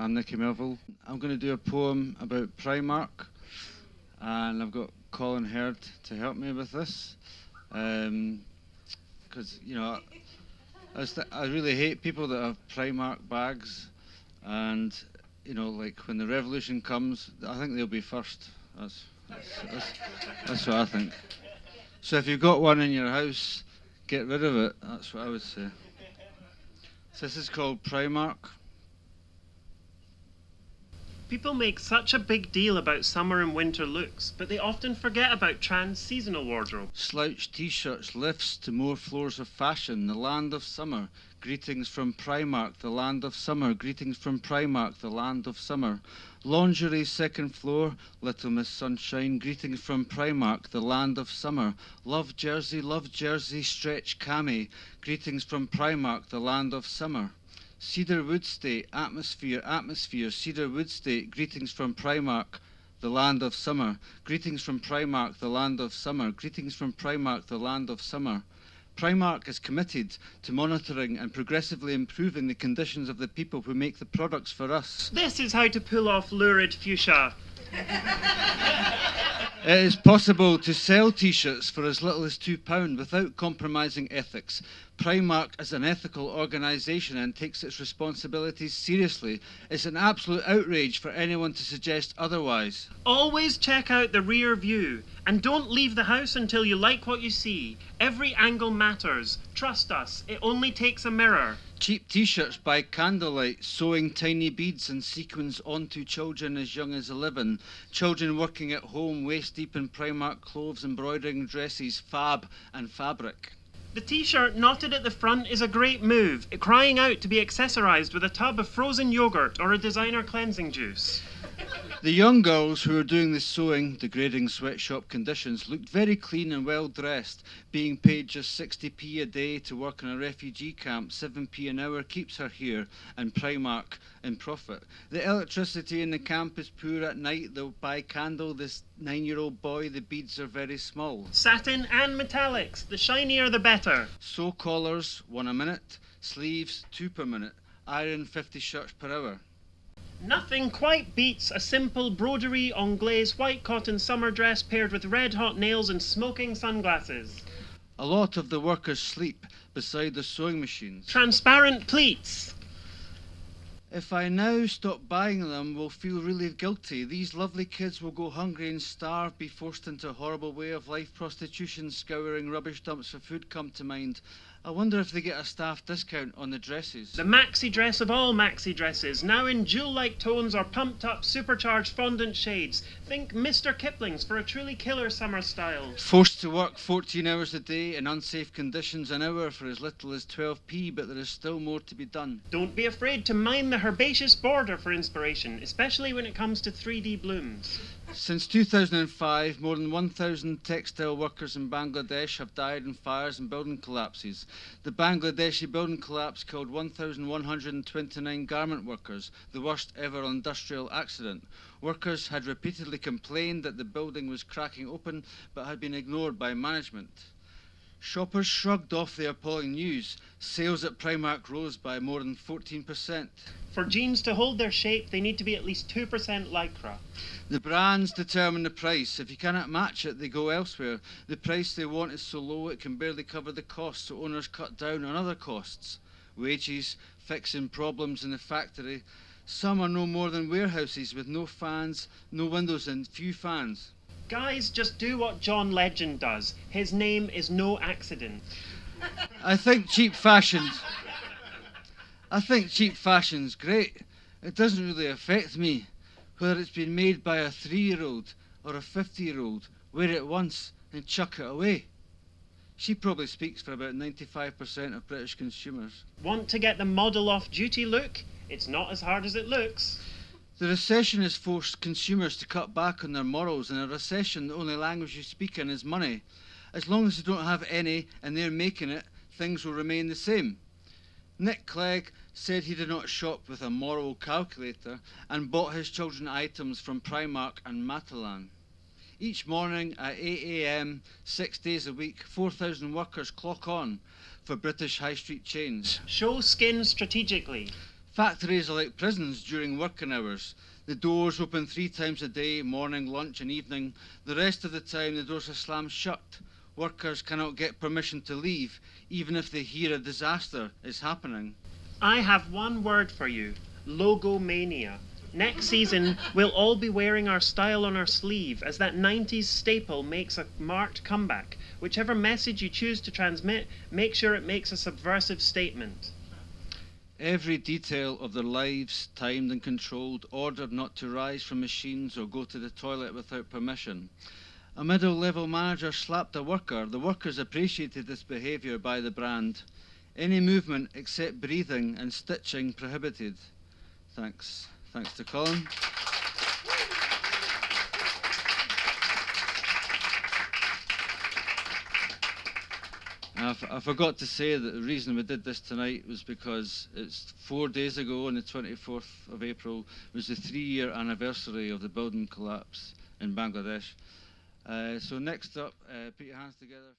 I'm Nicky Melville. I'm going to do a poem about Primark, and I've got Colin Herd to help me with this, because I really hate people that have Primark bags, and like when the revolution comes, I think they'll be first. That's what I think. So if you've got one in your house, get rid of it. That's what I would say. So this is called Primark. People make such a big deal about summer and winter looks, but they often forget about trans-seasonal wardrobe. Slouch t-shirts lifts to more floors of fashion, the land of summer. Greetings from Primark, the land of summer. Greetings from Primark, the land of summer. Lingerie second floor, Little Miss Sunshine. Greetings from Primark, the land of summer. Love jersey, stretch cami. Greetings from Primark, the land of summer. Cedar Wood State, atmosphere, Cedar Wood State. Greetings from Primark, the land of summer. Greetings from Primark, the land of summer. Greetings from Primark, the land of summer. Primark is committed to monitoring and progressively improving the conditions of the people who make the products for us. This is how to pull off lurid fuchsia. It is possible to sell t-shirts for as little as £2 without compromising ethics. Primark is an ethical organisation and takes its responsibilities seriously. It's an absolute outrage for anyone to suggest otherwise. Always check out the rear view and don't leave the house until you like what you see. Every angle matters. Trust us, it only takes a mirror. Cheap t-shirts by candlelight, sewing tiny beads and sequins onto children as young as 11. Children working at home, waist deep in Primark clothes, embroidering dresses, fab and fabric. The t-shirt knotted at the front is a great move, crying out to be accessorised with a tub of frozen yogurt or a designer cleansing juice. The young girls who were doing the sewing, degrading sweatshop conditions, looked very clean and well dressed. Being paid just 60p a day to work in a refugee camp, 7p an hour keeps her here, and Primark in profit. The electricity in the camp is poor at night. They'll buy candle. This 9-year-old boy, the beads are very small. Satin and metallics, the shinier the better. Sew collars, 1 a minute. Sleeves, 2 per minute. Iron, 50 shirts per hour. Nothing quite beats a simple broderie anglaise white cotton summer dress paired with red-hot nails and smoking sunglasses. A lot of the workers sleep beside the sewing machines. Transparent pleats. If I now stop buying them, we'll feel really guilty. These lovely kids will go hungry and starve, be forced into a horrible way of life. Prostitution, scouring rubbish dumps for food come to mind. I wonder if they get a staff discount on the dresses. The maxi dress of all maxi dresses, now in jewel-like tones or pumped-up, supercharged fondant shades. Think Mr. Kipling's for a truly killer summer style. Forced to work 14 hours a day in unsafe conditions, an hour for as little as 12p, but there is still more to be done. Don't be afraid to mine the herbaceous border for inspiration, especially when it comes to 3D blooms. Since 2005, more than 1,000 textile workers in Bangladesh have died in fires and building collapses. The Bangladeshi building collapse killed 1,129 garment workers, the worst ever industrial accident. Workers had repeatedly complained that the building was cracking open, but had been ignored by management. Shoppers shrugged off the appalling news. Sales at Primark rose by more than 14%. For jeans to hold their shape, they need to be at least 2% lycra. The brands determine the price. If you cannot match it, they go elsewhere. The price they want is so low it can barely cover the cost, so owners cut down on other costs. Wages, fixing problems in the factory. Some are no more than warehouses with no fans, no windows and few fans. Guys, just do what John Legend does. His name is no accident. I think cheap fashion's great. It doesn't really affect me. Whether it's been made by a 3-year-old or a 50-year-old, wear it once and chuck it away. She probably speaks for about 95% of British consumers. Want to get the model off-duty look? It's not as hard as it looks. The recession has forced consumers to cut back on their morals. In a recession, the only language you speak in is money. As long as they don't have any and they're making it, things will remain the same. Nick Clegg said he did not shop with a moral calculator and bought his children items from Primark and Matalan. Each morning at 8 a.m, 6 days a week, 4,000 workers clock on for British high street chains. Show skin strategically. Factories are like prisons during working hours. The doors open 3 times a day, morning, lunch and evening. The rest of the time the doors are slammed shut. Workers cannot get permission to leave, even if they hear a disaster is happening. I have one word for you: logomania. Next season, we'll all be wearing our style on our sleeve as that 90s staple makes a marked comeback. Whichever message you choose to transmit, make sure it makes a subversive statement. Every detail of their lives, timed and controlled, ordered not to rise from machines or go to the toilet without permission. A middle-level manager slapped a worker. The workers appreciated this behaviour by the brand. Any movement except breathing and stitching prohibited. Thanks. Thanks to Colin. I forgot to say that the reason we did this tonight was because it's 4 days ago, on the 24th of April, was the 3-year anniversary of the building collapse in Bangladesh. So next up, put your hands together.